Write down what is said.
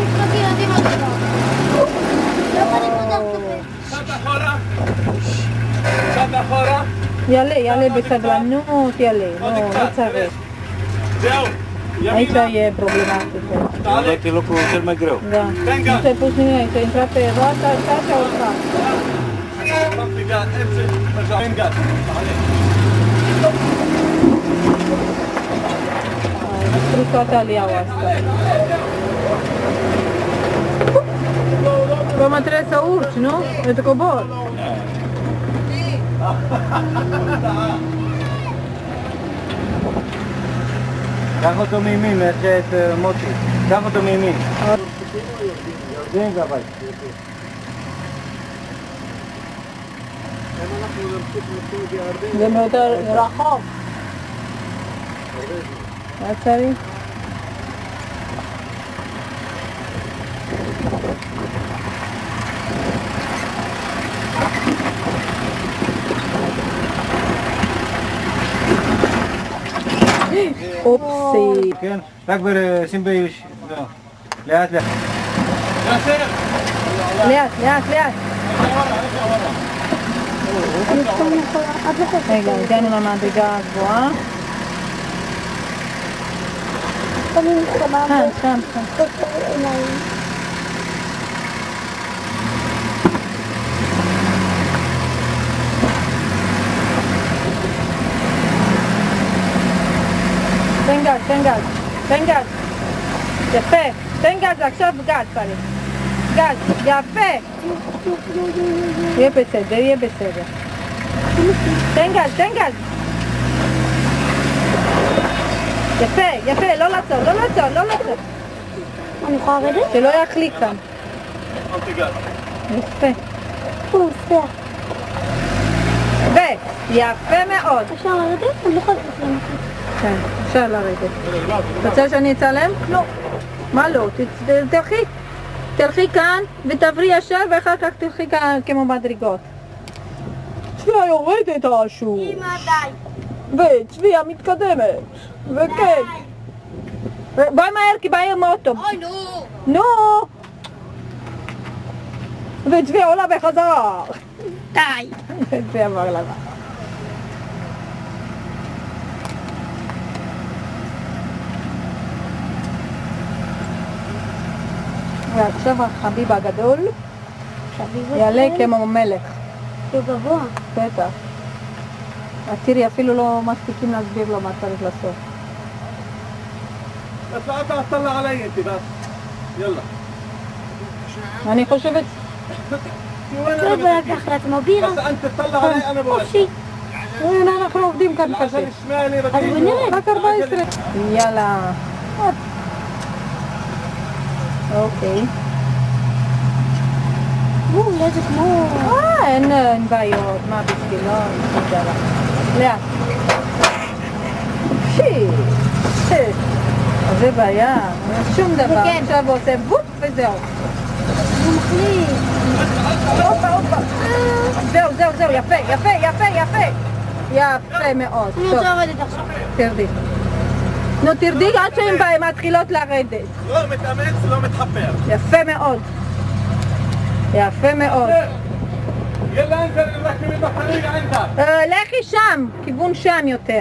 משחק ילדים עכשיו. למה אני פותח קפה? קצת אחורה. קצת אחורה. יעלה בסבלנות, יעלה, לא צריך. זהו. Aici e problematică. Dai locul cel mai greu. Da. Nu te-ai pus nimic, aici ai intrat pe roata, așa și a urcat. Ai distrus toată aliaua asta. Bă, mă trebuie să urci, nu? De te cobor. קח אותו מימין, מאחרי את מוטי. קח אותו מימין. יורדים גבאי. זה מאוד רחוק. היה צריך? אופסי. כן, רק שים ביש. לאט לאט. לאט. רגע, הגענו למדרגה הגבוהה. שם. תן גז. יפה. תן גז, עכשיו גז צריך. גז, יפה. יהיה בסדר. תן גז. יפה, לא לעצור. אני יכולה לרדת? שלא יחליק כאן. יפה. יפה מאוד. אפשר לרדת? אני לא יכולה לרדת. כן, אפשר לרדת. רוצה שאני אצלם? לא. מה לא? תלכי כאן ותעברי ישר ואחר כך תלכי כאן כמו מדרגות. צביה יורדת השוק. אמא, די. וצביה מתקדמת. וכן. בואי מהר כי באה עם אוטו. אוי, נו. וצביה עולה בחזרה. די. צביה עבר לבא. ועכשיו החביב הגדול יעלה כמו מלך. הוא גבוה. בטח. תראי, אפילו לא מספיקים להסביר לו מה צריך לעשות. אני חושבת... לא לקח לעצמו בירה. חופשי. הנה אנחנו עובדים כאן קשה. אז בוא נרד. רק 14. יאללה. אוקיי. זה כמו... אין בעיות, מה בשבילו? לאט. זה בעיה, שום דבר. עכשיו הוא עושה בוט וזהו. הוא מחליט. הופה. זהו, יפה. יפה מאוד. אני רוצה לרדת עכשיו. תרדי. נו, תרדי עד שהן מתחילות לרדת. לא מתאמץ, לא מתחפר. יפה מאוד. יאללה, אנזל, נרקם את החריג ענתה. לכי שם, כיוון שם יותר.